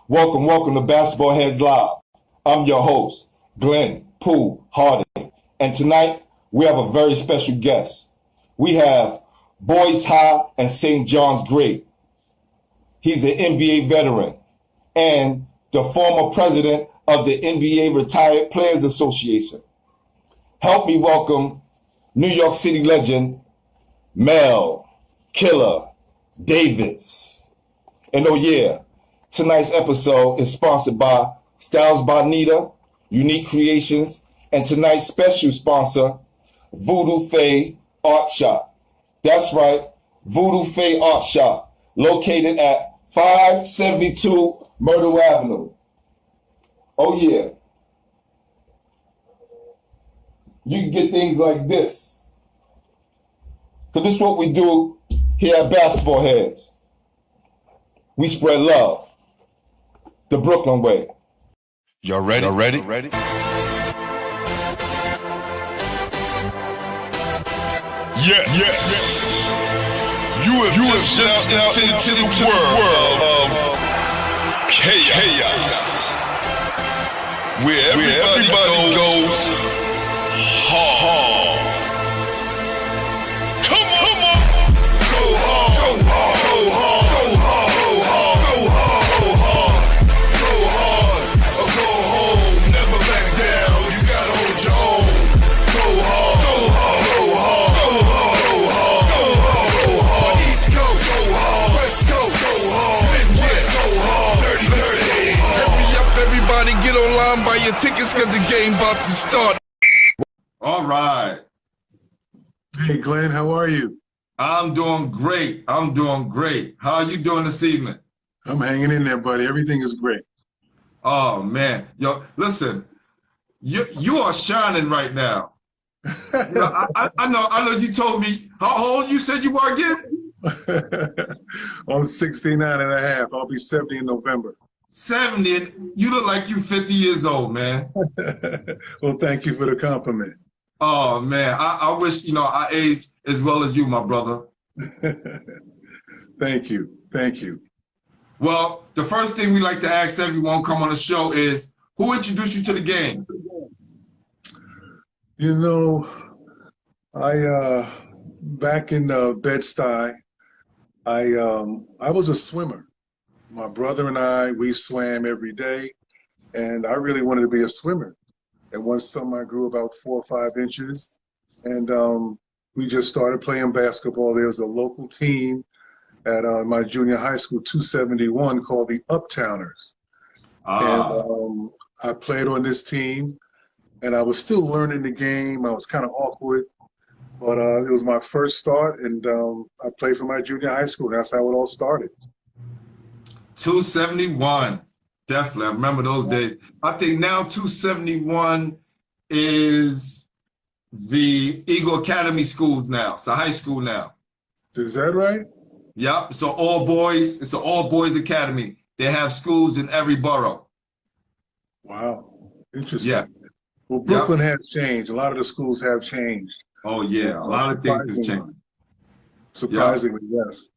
Welcome to Basketball Heads Live. I'm your host, Glenn Pooh Harding, and tonight we have a very special guest. We have Boys High and St. John's great. He's an NBA veteran and the former president of the NBA Retired Players Association. Help me welcome New York City legend Mel Killer Davis. And oh yeah, tonight's episode is sponsored by Styles by Nita, Unique Creations, and tonight's special sponsor, Voodoo Faye Art Shop. That's right, Voodoo Faye Art Shop, located at 572 Myrtle Avenue. Oh yeah. You can get things like this. Because this is what we do here at Basketball Heads. We spread love. The Brooklyn way. Y'all ready? Ready? Yes. You have just stepped out into the world of chaos. Where everybody goes hard. Come on. Go hard. Go hard. Go hard. Go hard. Go hard. Go hard. Go hard. Or go home. Never back down. You gotta hold your own. Go hard. Go hard. Go hard. Go hard. Go hard. Go hard. Go hard. East Coast. Go hard. West Coast. Go hard. Midwest. Go hard. 30-30. Hurry up, everybody. Get online, buy your tickets, cause the game about to start. All right. Hey, Glenn, how are you? I'm doing great. How are you doing this evening? I'm hanging in there, buddy. Everything is great. Oh, man. Yo, listen, you are shining right now. I know you told me, how old you said you were again? I'm 69 and a half. I'll be 70 in November. 70, and you look like you're 50 years old, man. Well, thank you for the compliment. Oh, man. I wish, I aged as well as you, my brother. Thank you. Well, the first thing we like to ask everyone come on the show is, who introduced you to the game? Back in Bed-Stuy, I was a swimmer. My brother and I, we swam every day, and I really wanted to be a swimmer. And one summer I grew about 4 or 5 inches, and we just started playing basketball. There was a local team at my junior high school, 271, called the Uptowners. And I played on this team, and I was still learning the game. I was kind of awkward, but it was my first start, and I played for my junior high school. That's how it all started. 271. Definitely. I remember those days. I think now 271 is the Eagle Academy schools now. It's a high school now. Is that right? Yep. It's an all boys academy. They have schools in every borough. Wow. Interesting. Yeah. Well, Brooklyn has changed. A lot of the schools have changed. Oh, yeah. A lot of things have changed. Surprisingly, yes.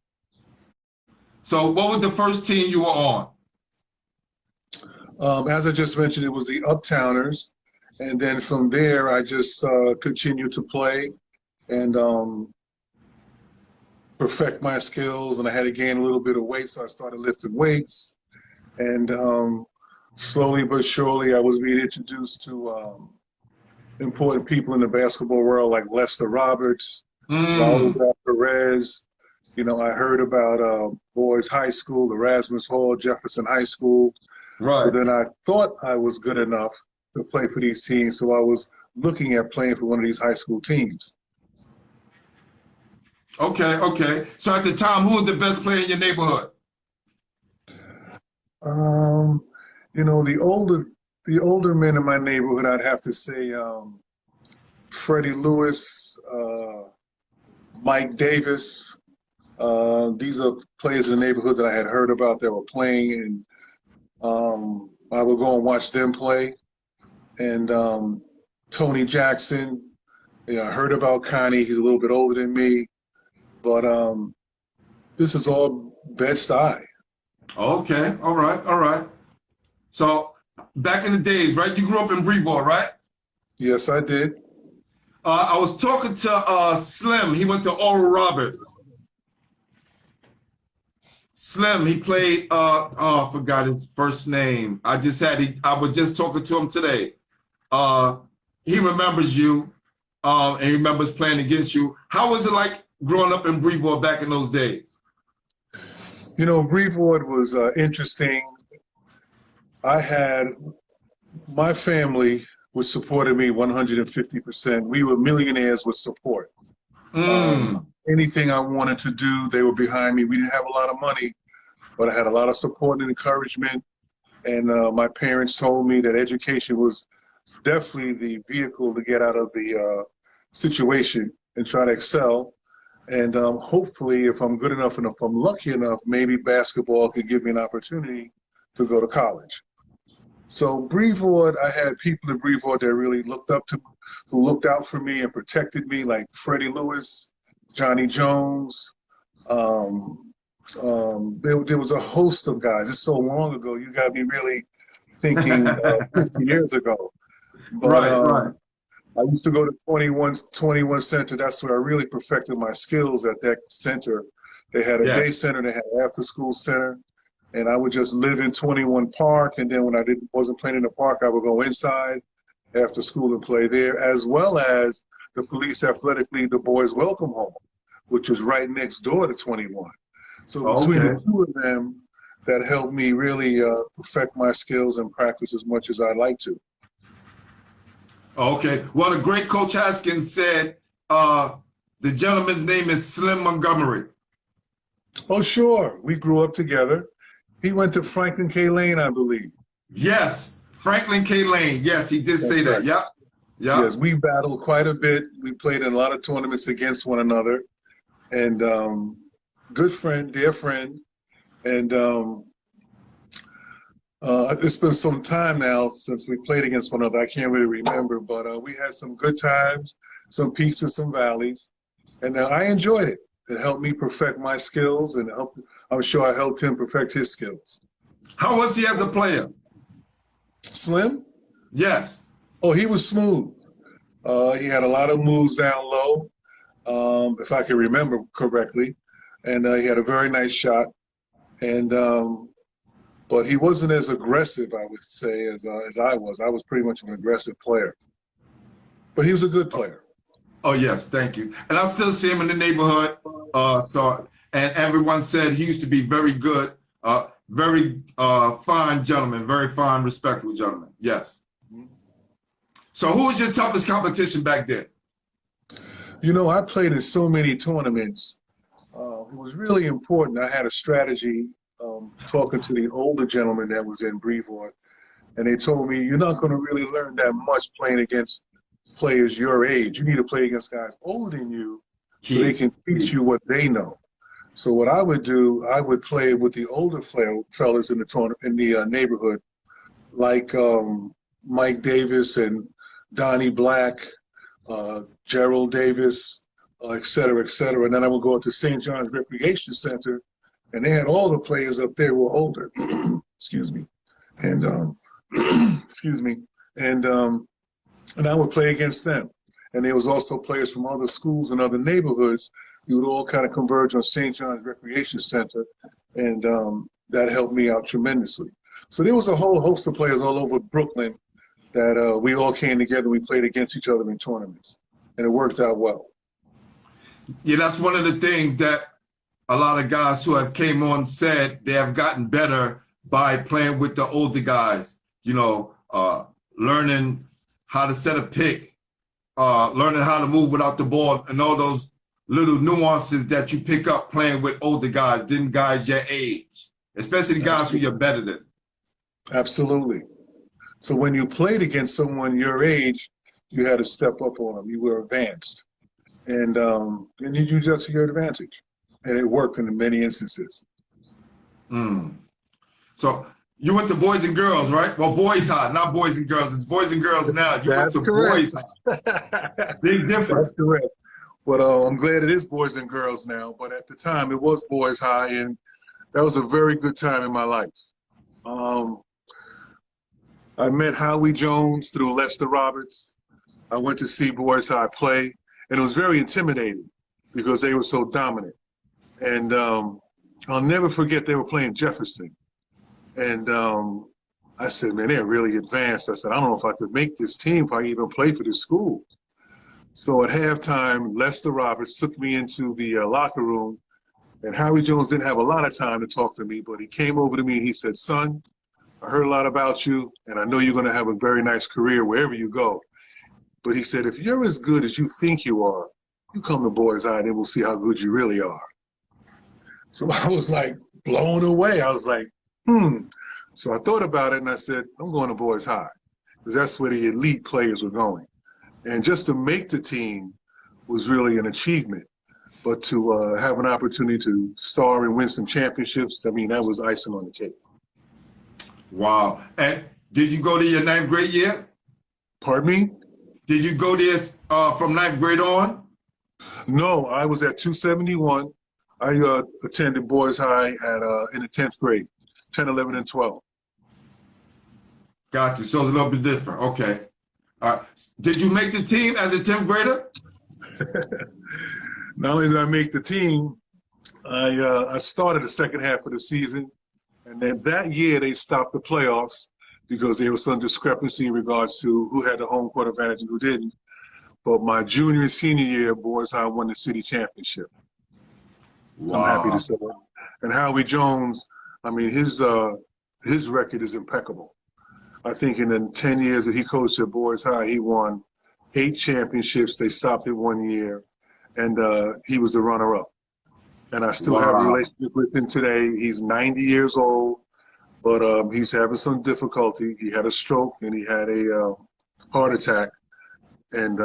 So what was the first team you were on? As I just mentioned, it was the Uptowners. And then from there, I just continued to play and perfect my skills. And I had to gain a little bit of weight, so I started lifting weights. And slowly but surely, I was being introduced to important people in the basketball world like Lester Roberts, Raul Perez. I heard about Boys High School, Erasmus Hall, Jefferson High School. Right. So then I thought I was good enough to play for these teams, so I was looking at playing for one of these high school teams. Okay. So at the time, who was the best player in your neighborhood? The older men in my neighborhood, I'd have to say Freddie Lewis, Mike Davis. These are players in the neighborhood that I had heard about that were playing, and I would go and watch them play. And Tony Jackson, I heard about Connie. He's a little bit older than me, but this is all Bed-Stuy. Okay, all right. back in the days, right? You grew up in Brevo, right? Yes, I did. I was talking to Slim. He went to Oral Roberts. Slim, he played, I forgot his first name. I was just talking to him today. He remembers you, and he remembers playing against you. How was it like growing up in Brevo back in those days? You know, Brevo was interesting. My family was supporting me 150%. We were millionaires with support. Anything I wanted to do, they were behind me. We didn't have a lot of money, but I had a lot of support and encouragement. And my parents told me that education was definitely the vehicle to get out of the situation and try to excel. And hopefully, if I'm good enough and if I'm lucky enough, maybe basketball could give me an opportunity to go to college. So Brevo, I had people in Brevo that really looked up to me, who looked out for me and protected me, like Freddie Lewis, Johnny Jones. There was a host of guys. It's so long ago. You got me really thinking 50 years ago. But, right. I used to go to 21 Center. That's where I really perfected my skills at that center. They had a day center. They had an after-school center. And I would just live in 21 Park. And then when I wasn't playing in the park, I would go inside after school and play there, as well as the Police Athletic League, the Boys Welcome Home, which was right next door to 21. So between the two of them, that helped me really perfect my skills and practice as much as I'd like to. Okay. Well, the great Coach Haskins said the gentleman's name is Slim Montgomery. Oh, sure. We grew up together. He went to Franklin K. Lane, I believe. Yes, Franklin K. Lane. Yes, he did say that. Yep. Yes, we battled quite a bit. We played in a lot of tournaments against one another. And good friend, dear friend. And it's been some time now since we played against one another. I can't really remember, but we had some good times, some peaks and some valleys. And I enjoyed it. It helped me perfect my skills, and I'm sure I helped him perfect his skills. How was he as a player? Slim? Yes. Oh, he was smooth. He had a lot of moves down low, if I can remember correctly. And he had a very nice shot. And but he wasn't as aggressive, I would say, as I was. I was pretty much an aggressive player. But he was a good player. Oh, yes, thank you. And I still see him in the neighborhood. And everyone said he used to be very good, very fine gentleman, very fine, respectful gentleman. Yes. So who was your toughest competition back then? You know, I played in so many tournaments. It was really important. I had a strategy talking to the older gentleman that was in Brevo, and they told me, you're not going to really learn that much playing against players your age. You need to play against guys older than you so they can teach you what they know. So what I would do, I would play with the older fellas in the neighborhood, like Mike Davis and Donnie Black, Gerald Davis, et cetera, et cetera. And then I would go to St. John's Recreation Center, and they had all the players up there who were older. Excuse me. And excuse me. And I would play against them. And there was also players from other schools and other neighborhoods. We would all kind of converge on St. John's Recreation Center, and that helped me out tremendously. So there was a whole host of players all over Brooklyn that we all came together. We played against each other in tournaments, and it worked out well. Yeah, that's one of the things that a lot of guys who have came on said they have gotten better by playing with the older guys, you know, learning how to set a pick, learning how to move without the ball, and all those little nuances that you pick up playing with older guys, them guys your age, especially the guys who you're better than. Absolutely. So when you played against someone your age, you had to step up on them. You were advanced. And you used that to your advantage. And it worked in many instances. So you went to Boys and Girls, right? Well, Boys High, not Boys and Girls. It's Boys and Girls now. You went to Boys High. Big difference. That's correct. But I'm glad it is Boys and Girls now. But at the time, it was Boys High, and that was a very good time in my life. I met Howie Jones through Lester Roberts. I went to see Boys High play, and it was very intimidating because they were so dominant. And I'll never forget they were playing Jefferson. And I said, man, they're really advanced. I said, I don't know if I could make this team, if I even play for this school. So at halftime, Lester Roberts took me into the locker room, and Howie Jones didn't have a lot of time to talk to me, but he came over to me and he said, son, I heard a lot about you, and I know you're going to have a very nice career wherever you go. But he said, if you're as good as you think you are, you come to Boys High, and we'll see how good you really are. So I was like blown away. I was like, So I thought about it, and I said, I'm going to Boys High, because that's where the elite players were going. And just to make the team was really an achievement. But to have an opportunity to star and win some championships, I mean, that was icing on the cake. Wow. And did you go to your 9th grade year? Pardon me? Did you go there from 9th grade on? No, I was at 271. I attended Boys High in the 10th grade, 10, 11, and 12. Got you. So it's a little bit different. Okay. Did you make the team as a 10th grader? Not only did I make the team, I started the second half of the season. And then that year they stopped the playoffs because there was some discrepancy in regards to who had the home court advantage and who didn't. But my junior and senior year, Boys High won the city championship. Wow. I'm happy to say that. And Howie Jones, I mean, his record is impeccable. I think in the 10 years that he coached at Boys High, he won 8 championships. They stopped it one year, and he was the runner-up. And I still have a relationship with him today. He's 90 years old, but he's having some difficulty. He had a stroke, and he had a heart attack. And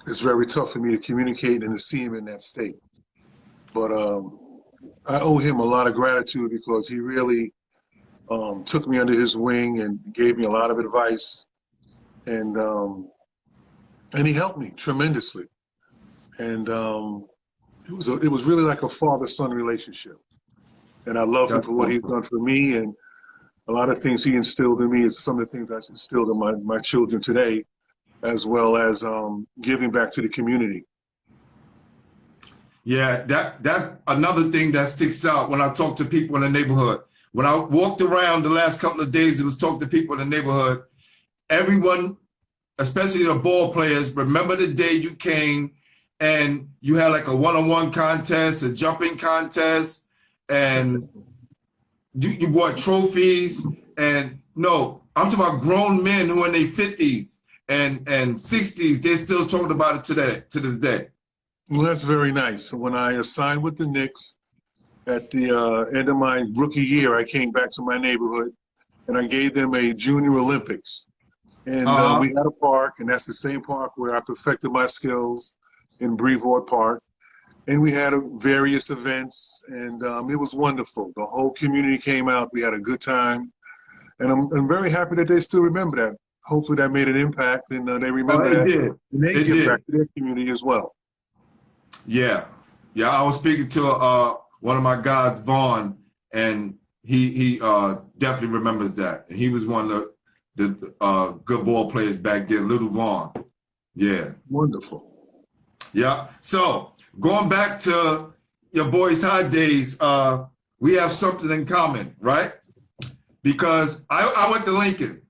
it's very tough for me to communicate and to see him in that state. But I owe him a lot of gratitude because he really took me under his wing and gave me a lot of advice. And he helped me tremendously. And it was really like a father-son relationship. And I love him for what he's done for me. And a lot of things he instilled in me is some of the things I instilled in my children today, as well as giving back to the community. Yeah, that's another thing that sticks out when I talk to people in the neighborhood. When I walked around the last couple of days, it was talking to people in the neighborhood. Everyone, especially the ball players, remember the day you came and you had like a one-on-one contest, a jumping contest, and you bought trophies. And no, I'm talking about grown men who are in their 50s and 60s. They're still talking about it today, to this day. Well, that's very nice. When I signed with the Knicks at the end of my rookie year, I came back to my neighborhood and I gave them a Junior Olympics. And we had a park, and that's the same park where I perfected my skills in Brevo Park. And we had various events, and it was wonderful. The whole community came out. We had a good time. And I'm very happy that they still remember that. Hopefully that made an impact, and they remember that. Did. And they give back to their community as well. Yeah. Yeah, I was speaking to one of my guys, Vaughn, and he definitely remembers that. He was one of the good ball players back then, Little Vaughn. Yeah. Wonderful. Yeah. So going back to your Boys High days, we have something in common, right? Because I went to Lincoln.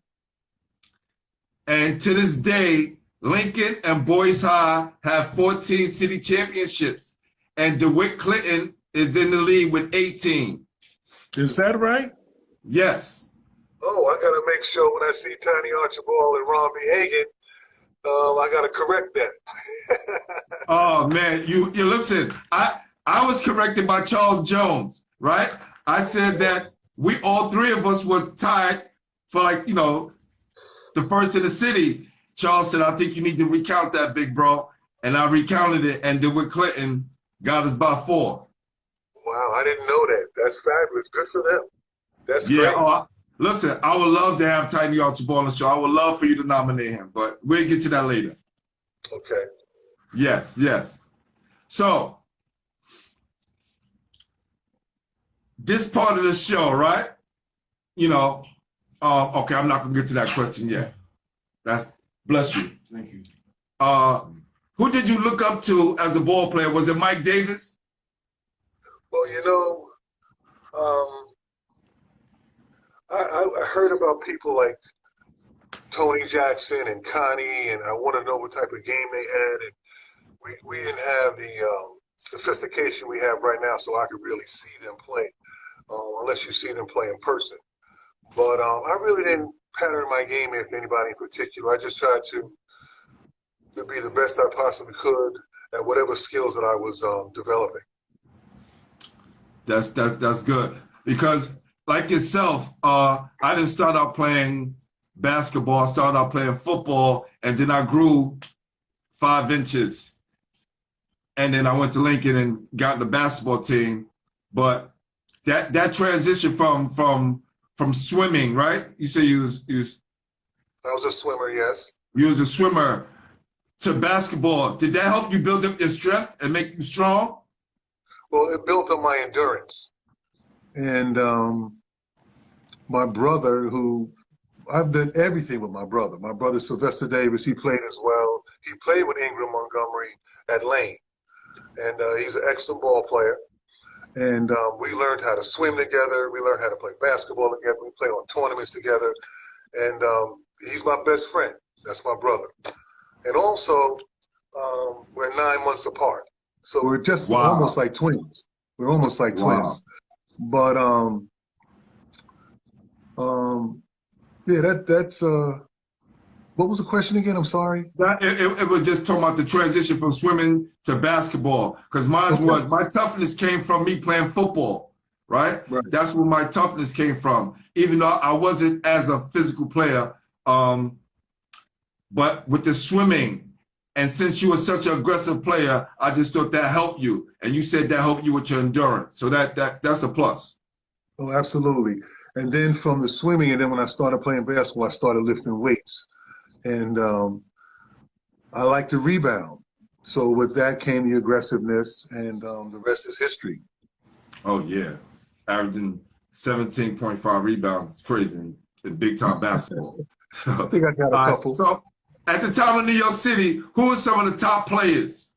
And to this day, Lincoln and Boys High have 14 city championships. And DeWitt Clinton is in the lead with 18. Is that right? Yes. Oh, I got to make sure when I see Tiny Archibald and Ron B. Hagan, I got to correct that. Oh, man, you listen, I was corrected by Charles Jones, right? I said that we all three of us were tied for the first in the city. Charles said, I think you need to recount that, big bro. And I recounted it, and DeWitt Clinton got us by 4. Wow, I didn't know that. That's fabulous. Good for them. That's great. Yeah. Listen, I would love to have Tiny Archibald on the show. I would love for you to nominate him, but we'll get to that later. Okay. Yes, yes. So, this part of the show, right? Okay, I'm not gonna get to that question yet. That's bless you. Thank you. Who did you look up to as a ball player? Was it Mike Davis? Well, I heard about people like Tony Jackson and Connie, and I want to know what type of game they had. And we didn't have the sophistication we have right now, so I could really see them play, unless you see them play in person. But I really didn't pattern my game after anybody in particular. I just tried to be the best I possibly could at whatever skills that I was developing. That's good, because like yourself, I didn't start out playing basketball. I started out playing football, and then I grew 5 inches, and then I went to Lincoln and got in the basketball team. But that transition from swimming, right? You say you was I was a swimmer, yes. You was a swimmer to basketball. Did that help you build up your strength and make you strong? Well, it built up my endurance. And my brother, who I've done everything with my brother. My brother, Sylvester Davis, he played as well. He played with Ingram Montgomery at Lane. And he's an excellent ball player. And we learned how to swim together. We learned how to play basketball together. We played on tournaments together. And he's my best friend. That's my brother. And also, we're 9 months apart. So we're just almost like twins. We're almost like twins. But yeah, that's what was the question again? I'm sorry. It was just talking about the transition from swimming to basketball. Because mine was, my toughness came from me playing football, right? That's where my toughness came from. Even though I wasn't as a physical player, but with the swimming, and since you were such an aggressive player, I just thought that helped you. And you said that helped you with your endurance. So that's a plus. Oh, absolutely. And then from the swimming, and then when I started playing basketball, I started lifting weights. And I like to rebound. So with that came the aggressiveness, and the rest is history. Oh, yeah. Averaging 17.5 rebounds is crazy in big-time basketball. So, I think I got a couple. So at the time of New York City, who were some of the top players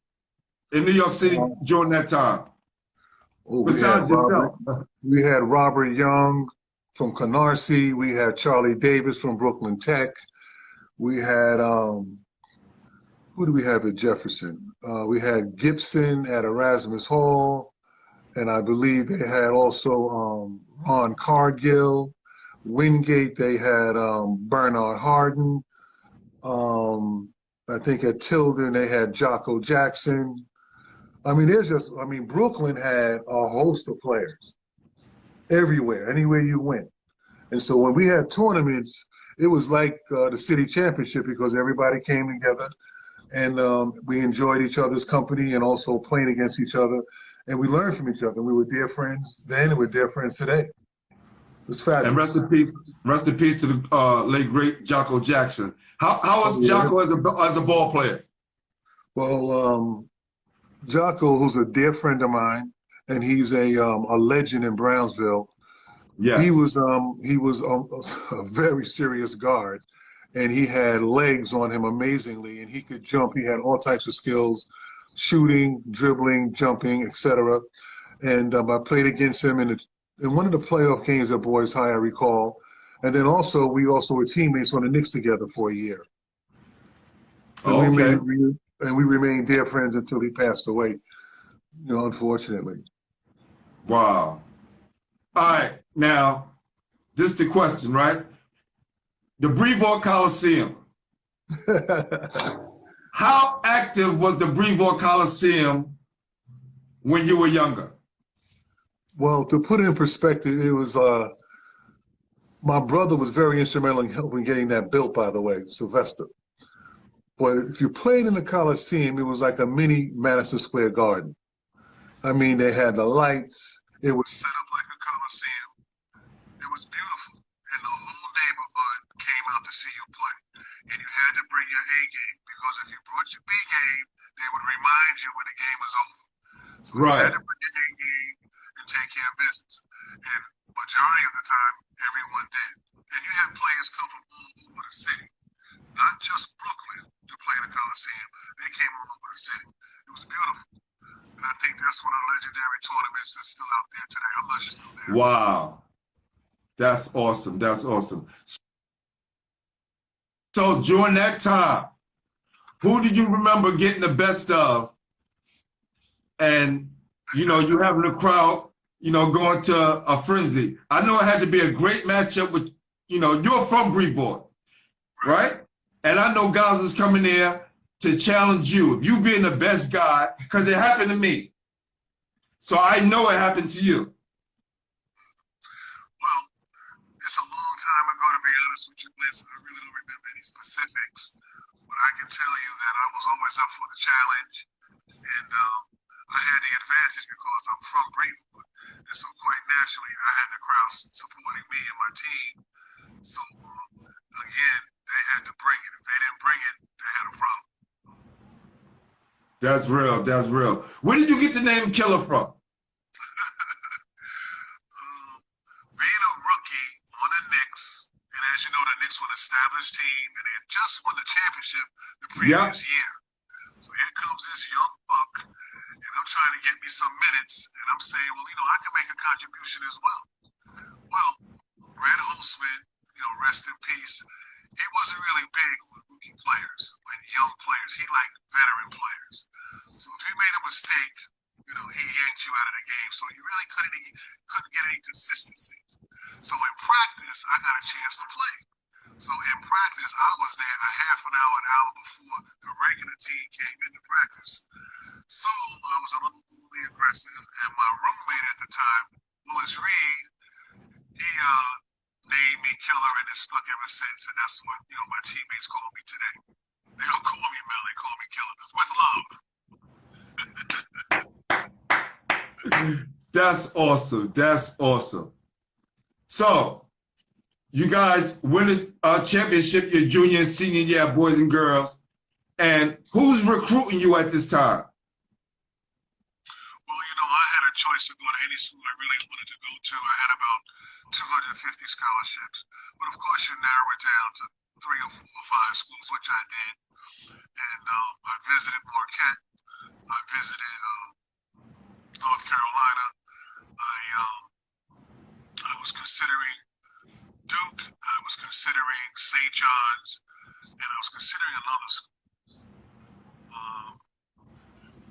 in New York City during that time? Oh, Besides yourself. We had Robert Young from Canarsie. We had Charlie Davis from Brooklyn Tech. We had, who do we have at Jefferson? We had Gibson at Erasmus Hall. And I believe they had also Ron Cargill. Wingate, they had Bernard Harden. I think at Tilden, they had Jocko Jackson. I mean, Brooklyn had a host of players everywhere, anywhere you went. And so when we had tournaments, it was like the city championship, because everybody came together, and we enjoyed each other's company and also playing against each other. And we learned from each other. We were dear friends then, and we're dear friends today. It was fabulous. And rest in peace to the late, great Jocko Jackson. How was Jocko as a ball player? Well, Jocko, who's a dear friend of mine, and he's a legend in Brownsville. Yes. He was a very serious guard, and he had legs on him amazingly, and he could jump. He had all types of skills, shooting, dribbling, jumping, etc. And I played against him in one of the playoff games at Boys High, I recall. And then we also were teammates on the Knicks together for a year. And we remained dear friends until he passed away, unfortunately. Wow. All right, now, this is the question, right? The Brevo Coliseum. How active was the Brevo Coliseum when you were younger? Well, to put it in perspective, it was my brother was very instrumental in helping getting that built, by the way, Sylvester. But if you played in the Coliseum, it was like a mini Madison Square Garden. I mean, they had the lights. It was set up like a Coliseum. It was beautiful. And the whole neighborhood came out to see you play. And you had to bring your A game, because if you brought your B game, they would remind you when the game was over. So you had to bring your A game and take care of business. And majority of the time, everyone did. and you had players come from all over the city, not just Brooklyn to play in the Coliseum. They came all over the city. It was beautiful. And I think that's one of the legendary tournaments that's still out there today. I'm not still there. Wow. That's awesome. That's awesome. So during that time, who did you remember getting the best of? And, you know, you having the crowd, you know, going to a frenzy. I know it had to be a great matchup with, you know, you're from Brevo, right? And I know guys was coming there to challenge you. You being the best guy, because it happened to me. So I know it happened to you. Well, it's a long time ago, to be honest with you, Bliss. I really don't remember any specifics. But I can tell you that I was always up for the challenge. And I had the advantage because I'm from Brevo. And so quite naturally, I had the crowd supporting me and my team. So, again, they had to bring it. If they didn't bring it, they had a problem. That's real. That's real. Where did you get the name Killer from? Being a rookie on the Knicks, and as you know, the Knicks were an established team, and they had just won the championship the previous year. So here comes this young buck, and I'm trying to get me some minutes, and I'm saying, well, you know, I can make a contribution as well. Well, Red Holtzman, you know, rest in peace, he wasn't really big on rookie players, like young players. He liked veteran players. So if you made a mistake, you know, he yanked you out of the game. So you really couldn't get any consistency. So in practice, I got a chance to play. So in practice, I was there a half an hour before the regular team came into practice. So I was a little overly aggressive, and my roommate at the time, Willis Reed, he named me Killer, and it's stuck ever since. And that's what, you know, my teammates call me today. They don't call me Mel, they call me Killer with love. That's awesome. That's awesome. So, you guys win a championship your junior and senior year, boys and girls. And who's recruiting you at this time? Well, you know, I had a choice to go to any school I really wanted to go to. I had about 250 scholarships. But of course, you narrow it down to 3 or 4 or 5 schools, which I did. And I visited Marquette. I visited North Carolina. I was considering Duke. I was considering St. John's. And I was considering another school.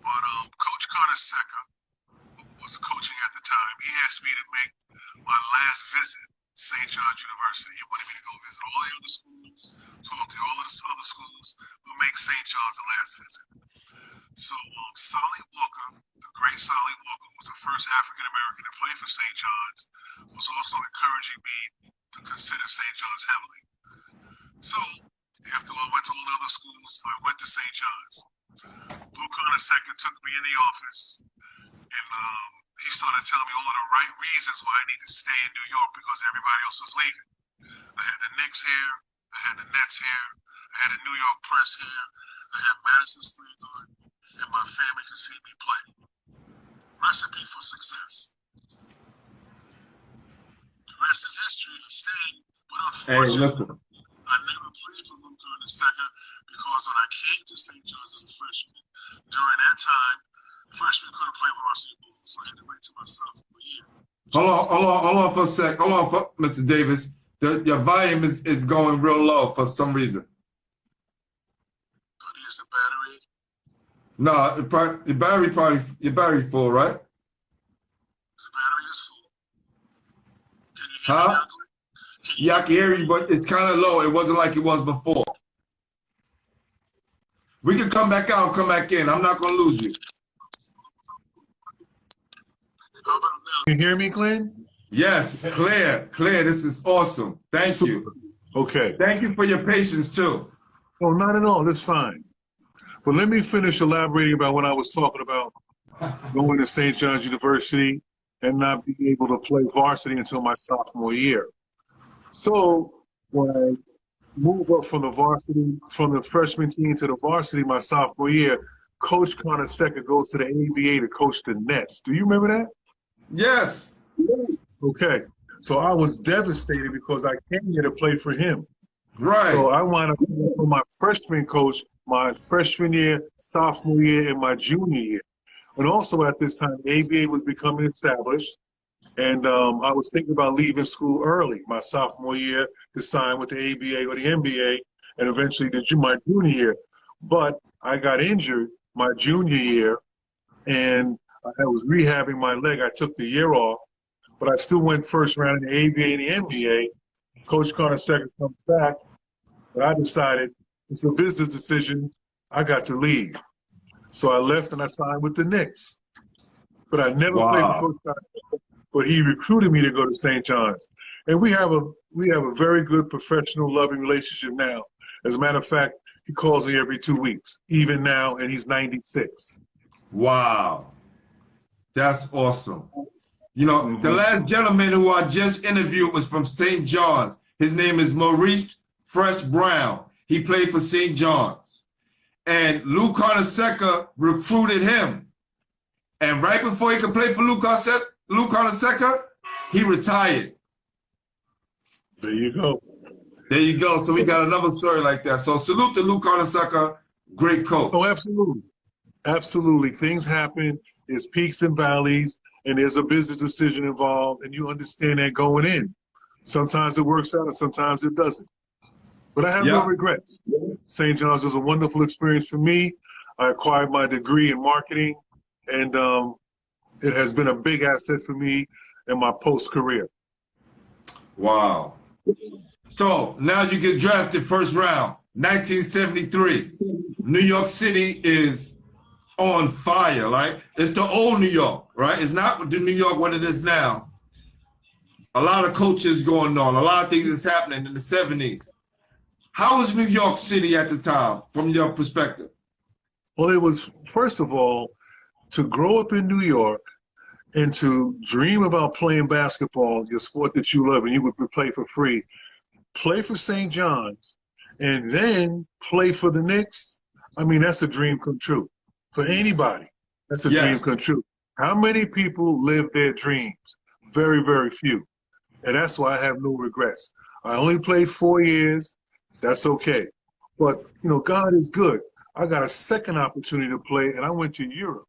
But Coach Carter Secker, who was coaching at the time, he asked me to make my last visit St. John's University. He wanted me to go visit all the other schools, talk to all of the other schools, but make St. John's the last visit. So Solly Walker, the great Solly Walker, who was the first African-American to play for St. John's, was also encouraging me to consider St. John's heavily. So after I went to all the other schools, I went to St. John's. Lou Connor II took me in the office, and he started telling me all of the right reasons why I need to stay in New York because everybody else was leaving. I had the Knicks here, I had the Nets here, I had the New York Press here, I had Madison Square Garden, and my family could see me play. Recipe for success. The rest is history. I stayed, but unfortunately, I never played for Lou Connor II because when I came to St. John's as a freshman, during that time, freshmen couldn't play varsity ball, so I had to wait till my sophomore year. Hold on for a sec. Hold on, Mr. Davis. Your volume is going real low for some reason. But here's the battery. No, your battery full, right? The battery is full. Can you hear me now? Yeah, I can hear you, but it's kind of low. It wasn't like it was before. We can come back out and come back in. I'm not going to lose you. How about now? You hear me, Glenn? Yes, clear. This is awesome. Thank you. Okay. Thank you for your patience, too. Oh, not at all. That's fine. But let me finish elaborating about what I was talking about going to St. John's University and not being able to play varsity until my sophomore year. So when I move up from the freshman team to the varsity my sophomore year, Coach Connor II goes to the ABA to coach the Nets. Do you remember that? Yes. Okay. So I was devastated because I came here to play for him. Right. So I wound up with my freshman coach my freshman year, sophomore year, and my junior year. And also at this time, ABA was becoming established. And I was thinking about leaving school early, my sophomore year, to sign with the ABA or the NBA, and eventually to do my junior year. But I got injured my junior year, and I was rehabbing my leg. I took the year off, but I still went first round in the ABA and the NBA. Coach Connor second comes back, but I decided it's a business decision. I got to leave. So I left and I signed with the Knicks. But I never played with Coach Connor, but he recruited me to go to St. John's. And we have a very good professional, loving relationship now. As a matter of fact, he calls me every 2 weeks, even now, and he's 96. Wow. That's awesome. You know, the last gentleman who I just interviewed was from St. John's. His name is Maurice Fresh Brown. He played for St. John's. And Lou Carnesecca recruited him. And right before he could play for Lou Carnesecca, he retired. There you go. There you go. So we got another story like that. So salute to Lou Carnesecca, great coach. Oh, absolutely. Absolutely. Things happen. There's peaks and valleys, and there's a business decision involved, and you understand that going in. Sometimes it works out and sometimes it doesn't. But I have no regrets. St. John's was a wonderful experience for me. I acquired my degree in marketing, and it has been a big asset for me in my post-career. Wow. So now you get drafted first round, 1973. New York City is on fire, right? It's the old New York, right? It's not the New York what it is now. A lot of coaches going on, a lot of things is happening in the 70s. How was New York City at the time, from your perspective? Well, it was, first of all, to grow up in New York and to dream about playing basketball, your sport that you love, and you would play for free, play for St. John's, and then play for the Knicks. I mean, that's a dream come true. For anybody, that's a dream come true. How many people live their dreams? Very, very few. And that's why I have no regrets. I only played 4 years. That's okay. But, you know, God is good. I got a second opportunity to play, and I went to Europe.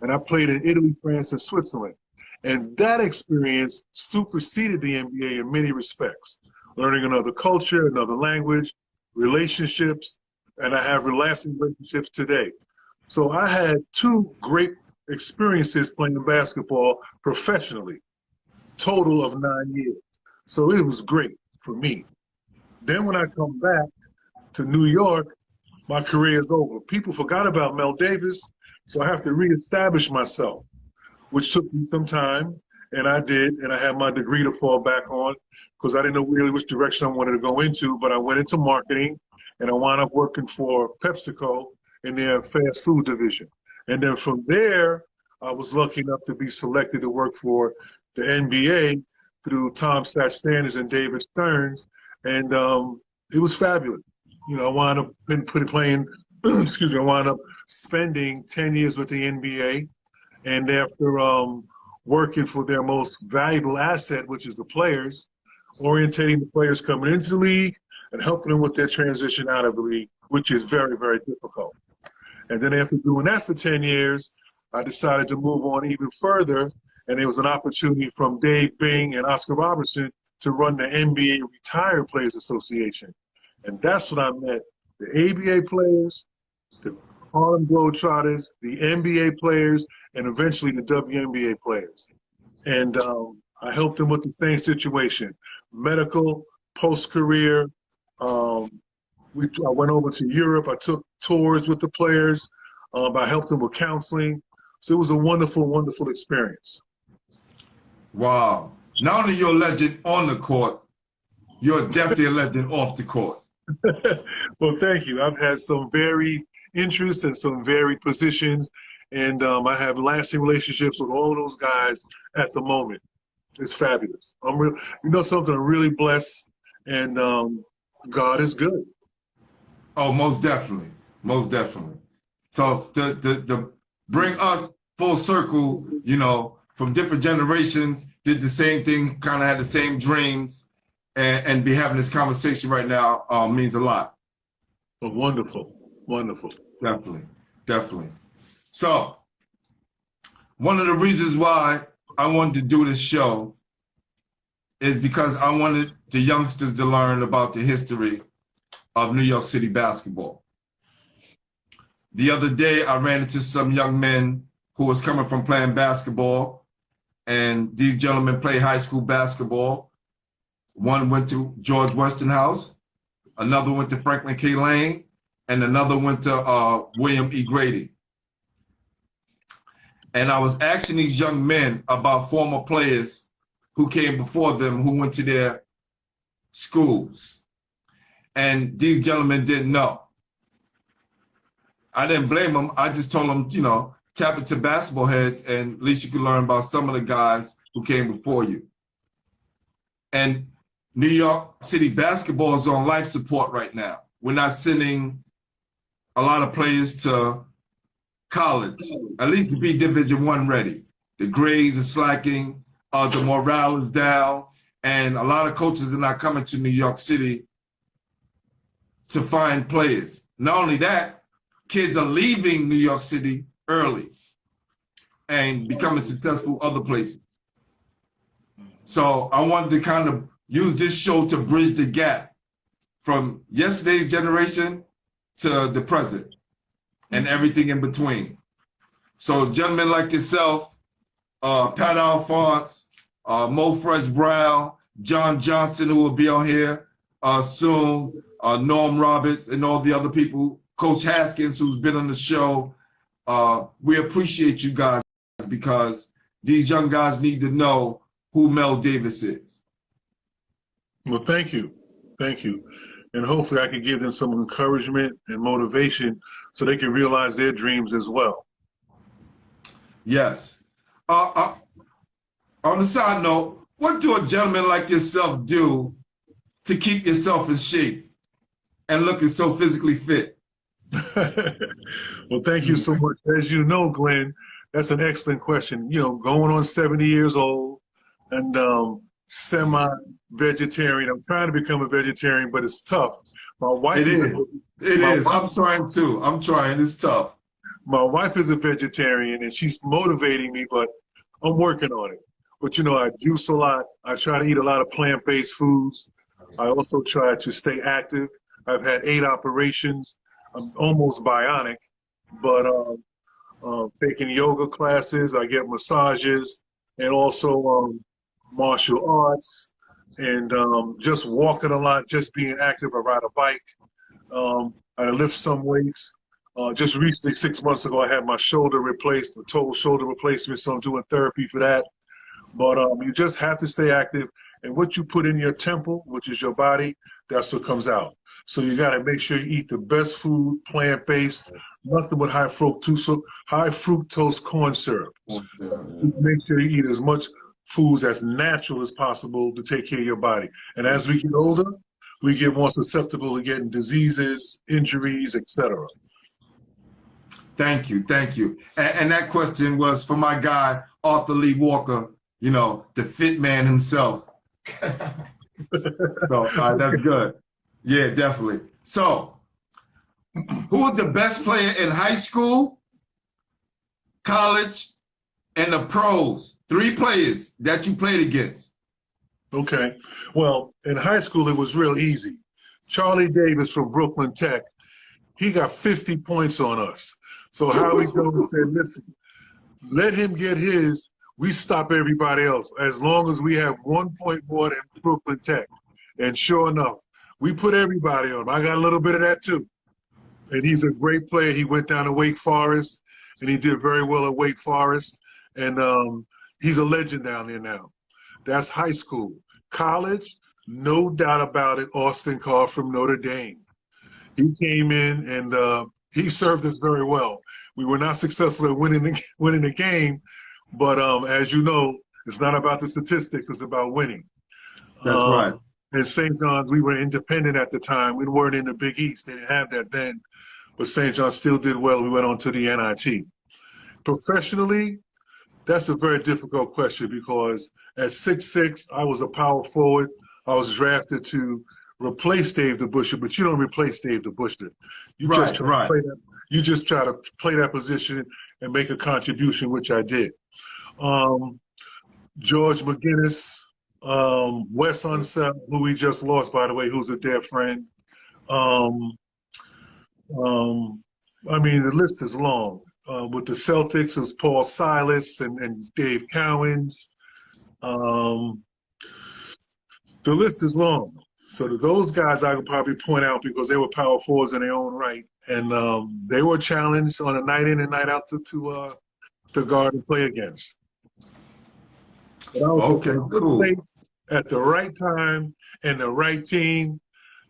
And I played in Italy, France, and Switzerland. And that experience superseded the NBA in many respects. Learning another culture, another language, relationships, and I have lasting relationships today. So I had 2 great experiences playing basketball professionally, total of 9 years. So it was great for me. Then when I come back to New York, my career is over. People forgot about Mel Davis, so I have to reestablish myself, which took me some time, and I did, and I had my degree to fall back on because I didn't know really which direction I wanted to go into, but I went into marketing, and I wound up working for PepsiCo in their fast food division. And then from there, I was lucky enough to be selected to work for the NBA through Tom Standards and David Stern, and it was fabulous. You know, I wound up playing, I wound up spending 10 years with the NBA, and after working for their most valuable asset, which is the players, orientating the players coming into the league and helping them with their transition out of the league, which is very, very difficult. And then after doing that for 10 years, I decided to move on even further, and there was an opportunity from Dave Bing and Oscar Robertson to run the NBA Retired Players Association. And that's when I met the ABA players, the Harlem Globetrotters, the NBA players, and eventually the WNBA players. And I helped them with the same situation, medical, post-career. I went over to Europe. I took tours with the players. I helped them with counseling. So it was a wonderful, wonderful experience. Wow. Not only you're a legend on the court, you're definitely a legend off the court. Well, thank you. I've had some varied interests and some varied positions, and I have lasting relationships with all of those guys at the moment. It's fabulous. You know something, I'm really blessed, and God is good. Oh, most definitely. Most definitely. So to bring us full circle, you know, from different generations, did the same thing, kind of had the same dreams, and be having this conversation right now means a lot. Oh, wonderful, wonderful. Definitely, definitely. So, one of the reasons why I wanted to do this show is because I wanted the youngsters to learn about the history of New York City basketball. The other day, I ran into some young men who was coming from playing basketball, and these gentlemen play high school basketball. One went to George Westinghouse, another went to Franklin K. Lane, and another went to William E. Grady. And I was asking these young men about former players who came before them, who went to their schools. And these gentlemen didn't know. I didn't blame them. I just told them, you know, tap into basketball heads, and at least you can learn about some of the guys who came before you. And New York City basketball is on life support right now. We're not sending a lot of players to college, at least to be Division I ready. The grades are slacking, the morale is down, and a lot of coaches are not coming to New York City to find players. Not only that, kids are leaving New York City early and becoming successful other places. So I wanted to kind of use this show to bridge the gap from yesterday's generation to the present and everything in between. So gentlemen like yourself, Pat Alphonse, Mo Fresh Brown, John Johnson, who will be on here soon, Norm Roberts, and all the other people, Coach Haskins, who's been on the show. We appreciate you guys because these young guys need to know who Mel Davis is. Well, thank you. Thank you. And hopefully I can give them some encouragement and motivation so they can realize their dreams as well. Yes. On the side note, what do a gentleman like yourself do to keep yourself in shape and looking so physically fit? Well, thank you so much. As you know, Glenn, that's an excellent question. You know, going on 70 years old and semi-vegetarian. I'm trying to become a vegetarian, but it's tough. My wife is. It is. I'm trying too. I'm trying. It's tough. My wife is a vegetarian, and she's motivating me, but I'm working on it. But, you know, I juice a lot. I try to eat a lot of plant-based foods. I also try to stay active. I've had 8 operations. I'm almost bionic, but taking yoga classes, I get massages, and also martial arts, and just walking a lot, just being active. I ride a bike. I lift some weights. Just recently, 6 months ago, I had my shoulder replaced, a total shoulder replacement, so I'm doing therapy for that. But you just have to stay active, and what you put in your temple, which is your body, that's what comes out. So you got to make sure you eat the best food, plant-based, nothing with high fructose corn syrup. Just make sure you eat as much foods as natural as possible to take care of your body. And as we get older, we get more susceptible to getting diseases, injuries, etc. Thank you. Thank you. And that question was for my guy, Arthur Lee Walker, you know, the fit man himself. So that's good. Yeah, definitely. So, who was the best player in high school, college, and the pros? 3 players that you played against. Okay. Well, in high school, it was real easy. Charlie Davis from Brooklyn Tech, he got 50 points on us. So Howie Jones said, listen, let him get his. We stop everybody else as long as we have 1 point more than Brooklyn Tech. And sure enough, we put everybody on him. I got a little bit of that too. And he's a great player. He went down to Wake Forest, and he did very well at Wake Forest. And he's a legend down there now. That's high school. College, no doubt about it, Austin Carr from Notre Dame. He came in and he served us very well. We were not successful at winning the game, but as you know, it's not about the statistics, it's about winning. That's right. And St. John's, we were independent at the time. We weren't in the Big East. They didn't have that then. But St. John's still did well. We went on to the NIT. Professionally, That's a very difficult question because at 6'6", I was a power forward. I was drafted to replace Dave DeBusschere, but you don't replace Dave DeBusschere. You just Right, try to right. play that. You just try to play that position and make a contribution, which I did. George McGinnis, Wes Unseld, who we just lost, by the way, who's a dear friend. Um, I mean, the list is long. With the Celtics, it was Paul Silas and Dave Cowens. The list is long. So those guys I could probably point out because they were power forwards in their own right. And they were challenged on a night in and night out to guard and play against. But I was Okay, at the right cool. place at the right time and the right team.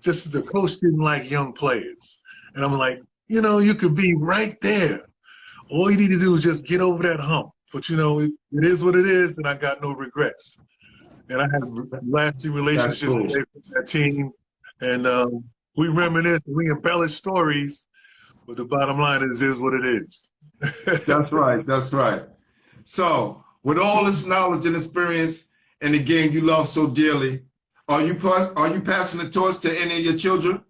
Just the coach didn't like young players. And I'm like, you know, you could be right there. All you need to do is just get over that hump. But, you know, it is what it is, and I got no regrets. And I have lasting relationships cool. with that team. And we reminisce, we embellish stories, but the bottom line is what it is. That's right. That's right. So, with all this knowledge and experience in the game you love so dearly, are you passing the torch to any of your children?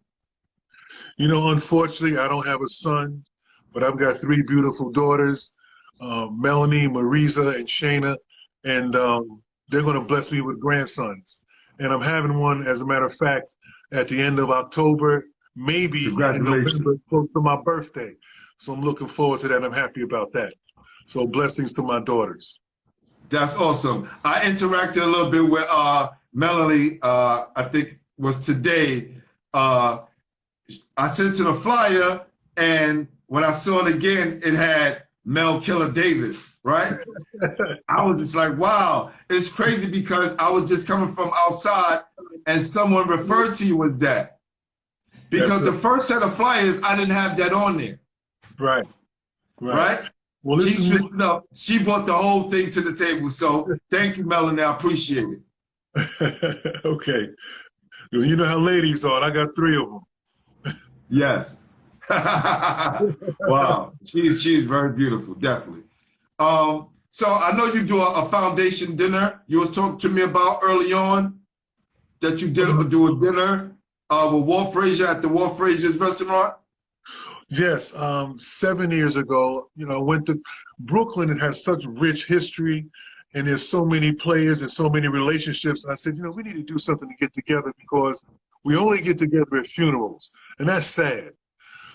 You know, unfortunately, I don't have a son, but I've got 3 beautiful daughters, Melanie, Marisa, and Shayna, and they're going to bless me with grandsons. And I'm having one, as a matter of fact, at the end of October, maybe in November, close to my birthday. So I'm looking forward to that. I'm happy about that. So blessings to my daughters. That's awesome. I interacted a little bit with Melanie, I think was today. I sent her the flyer, and when I saw it again, it had Mel Killer Davis, right? I was just like, wow. It's crazy because I was just coming from outside and someone referred to you as that. Because the first set of flyers, I didn't have that on there. Right. Right? Well, this is she brought the whole thing to the table. So thank you, Melanie. I appreciate it. Okay. You know how ladies are. I got 3 of them. Yes. Wow. She's very beautiful, definitely. So I know you do a foundation dinner. You was talking to me about early on that you do a dinner with Walt Frazier at the Walt Frazier's restaurant. Yes, 7 years ago, you know, I went to Brooklyn. It has such rich history, and there's so many players and so many relationships. And I said, you know, we need to do something to get together because we only get together at funerals, and that's sad.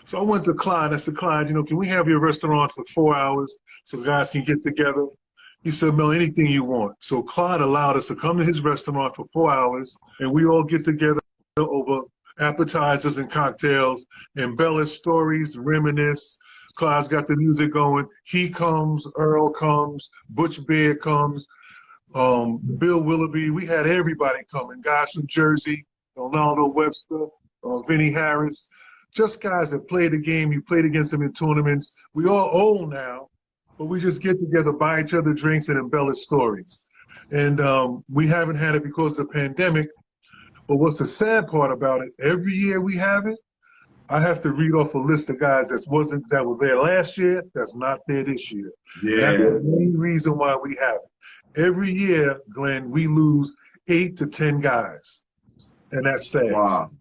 So I went to Clyde. I said, Clyde, you know, can we have your restaurant for 4 hours so guys can get together? He said, Mel, anything you want. So Clyde allowed us to come to his restaurant for 4 hours, and we all get together over appetizers and cocktails, embellish stories, reminisce. Clyde's got the music going. He comes, Earl comes, Butch Beard comes, Bill Willoughby. We had everybody coming, guys from Jersey, Ronaldo Webster, Vinnie Harris, just guys that played the game. You played against them in tournaments. We all old now, but we just get together, buy each other drinks, and embellish stories. And we haven't had it because of the pandemic. But what's the sad part about it, every year we have it, I have to read off a list of guys that were there last year, that's not there this year. Yeah. That's the main reason why we have it. Every year, Glenn, we lose 8 to 10 guys. And that's sad. Wow.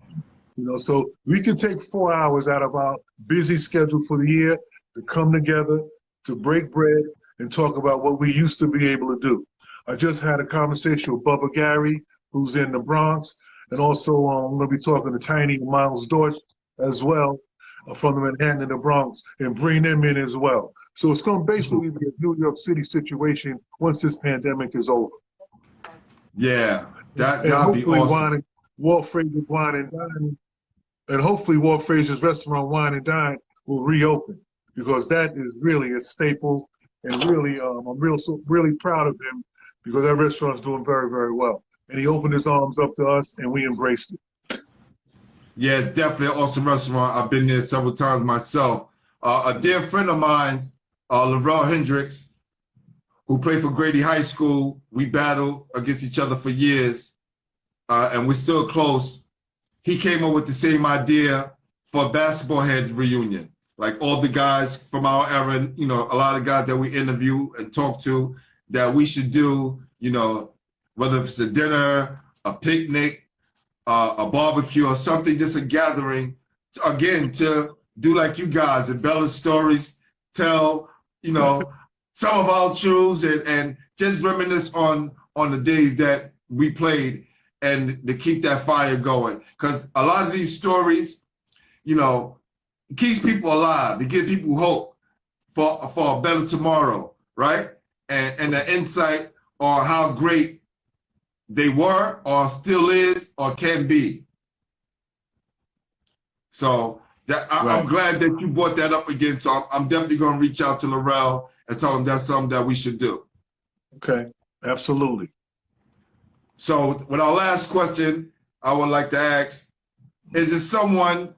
You know, so we can take 4 hours out of our busy schedule for the year to come together, to break bread, and talk about what we used to be able to do. I just had a conversation with Bubba Gary, who's in the Bronx. And also, I'm going to be talking to Tiny and Miles Dorsch as well from the Manhattan and the Bronx and bring them in as well. So it's going to basically be a New York City situation once this pandemic is over. Yeah, that'll be awesome. Walt Frazier's Wine and Dine, and hopefully Walt Frazier's restaurant Wine and Dine will reopen because that is really a staple. And really, I'm really proud of him because that restaurant's doing very, very well. And he opened his arms up to us, and we embraced it. Yeah, definitely an awesome restaurant. I've been there several times myself. A dear friend of mine, Laurel Hendricks, who played for Grady High School, we battled against each other for years, and we're still close. He came up with the same idea for a basketball heads reunion. like all the guys from our era, you know, a lot of guys that we interview and talk to, that we should do, you know, whether it's a dinner, a picnic, a barbecue, or something, just a gathering, again, to do like you guys, embellish stories, tell, you know, some of our truths, and just reminisce on the days that we played, and to keep that fire going. Because a lot of these stories, you know, keeps people alive, to give people hope for a better tomorrow, right? And the insight on how great they were, or still is, or can be. So I'm glad that you brought that up again. So I'm definitely going to reach out to Laurel and tell him that's something that we should do. Okay, absolutely. So with our last question, I would like to ask, is there someone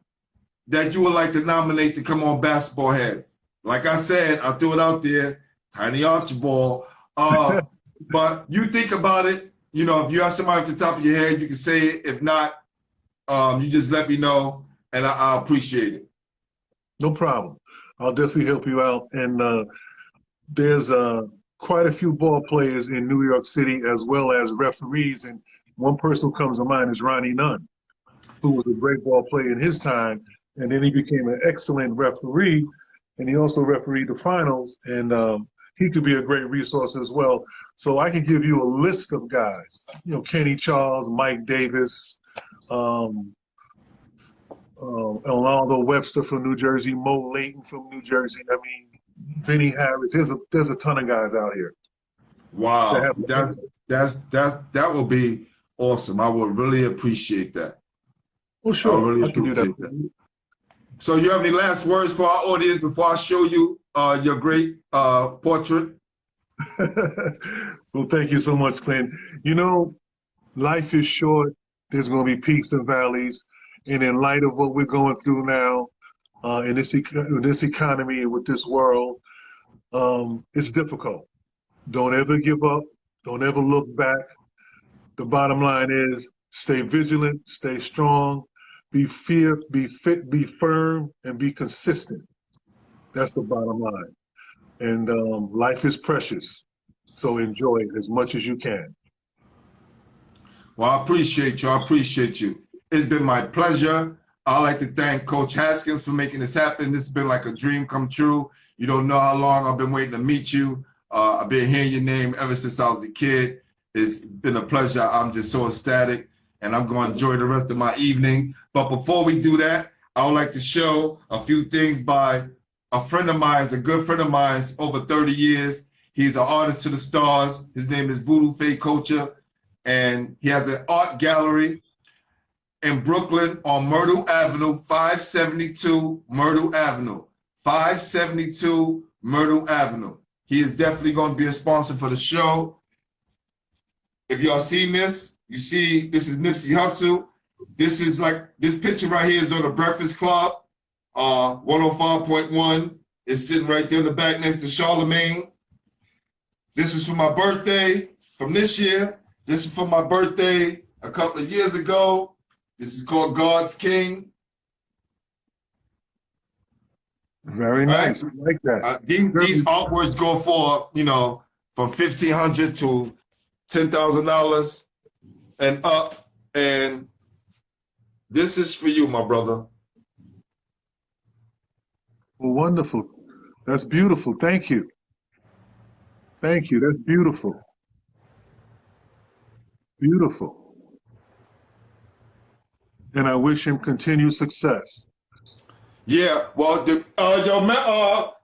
that you would like to nominate to come on Basketball Heads? Like I said, I threw it out there, Tiny Archibald. But you think about it, you know, if you have somebody at the top of your head, you can say it. If not, you just let me know, and I appreciate it. No problem. I'll definitely help you out. And there's quite a few ball players in New York City, as well as referees. And one person who comes to mind is Ronnie Nunn, who was a great ball player in his time. And then he became an excellent referee, and he also refereed the finals. And he could be a great resource as well. So I can give you a list of guys, you know, Kenny Charles, Mike Davis, Orlando Webster from New Jersey, Mo Layton from New Jersey. I mean, Vinny Harris. There's a ton of guys out here. Wow, that will be awesome. I would really appreciate that. Well, sure, really I can do that. So you have any last words for our audience before I show you your great portrait? Well, thank you so much, Clint. You know, life is short. There's going to be peaks and valleys. And in light of what we're going through now, in this economy and with this world, it's difficult. Don't ever give up. Don't ever look back. The bottom line is stay vigilant, stay strong, be firm, and be consistent. That's the bottom line. And life is precious, so enjoy it as much as you can. Well, I appreciate you. I appreciate you. It's been my pleasure. I'd like to thank Coach Haskins for making this happen. This has been like a dream come true. You don't know how long I've been waiting to meet you. I've been hearing your name ever since I was a kid. It's been a pleasure. I'm just so ecstatic, and I'm going to enjoy the rest of my evening. But before we do that, I would like to show a few things by a friend of mine, a good friend of mine, over 30 years. He's an artist to the stars. His name is Voodoo Faye Culture, and he has an art gallery in Brooklyn on Myrtle Avenue, 572 Myrtle Avenue, 572 Myrtle Avenue. He is definitely going to be a sponsor for the show. If y'all seen this, you see this is Nipsey Hussle. This is like, this picture right here is on the Breakfast Club, 105.1. It's sitting right there in the back next to Charlemagne. This is for my birthday from this year. This is for my birthday a couple of years ago. This is called God's King. Very nice. I like that. These artworks go for, you know, from $1,500 to $10,000 and up. And this is for you, my brother. Well, wonderful. That's beautiful. Thank you. Thank you. That's beautiful. Beautiful. And I wish him continued success. Yeah, well, Jamelle,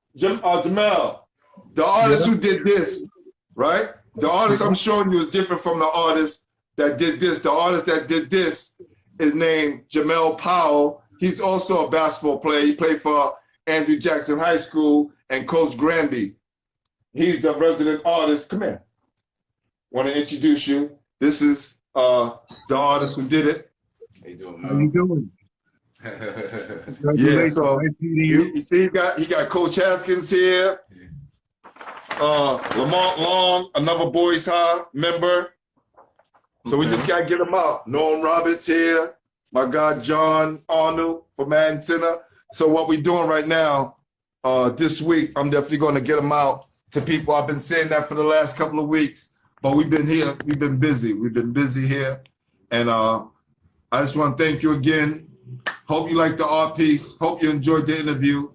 the artist who did this, right? The artist I'm showing you is different from the artist that did this. The artist that did this is named Jamelle Powell. He's also a basketball player. He played for Andrew Jackson High School and Coach Granby. He's the resident artist. Come here. Want to introduce you. This is the artist who did it. How you doing, man? How you doing? Yeah, so you see, he got Coach Haskins here. Lamont Long, another Boys High member. So we just got to get them out. Norm Roberts here. My guy, John Arnold from Madden Center. So what we're doing right now, this week, I'm definitely going to get them out to people. I've been saying that for the last couple of weeks, but we've been here. We've been busy. We've been busy here. And I just want to thank you again. Hope you liked the art piece. Hope you enjoyed the interview.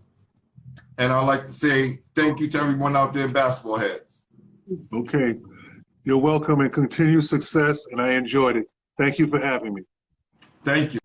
And I'd like to say thank you to everyone out there in Basketball Heads. Okay. You're welcome and continued success, and I enjoyed it. Thank you for having me. Thank you.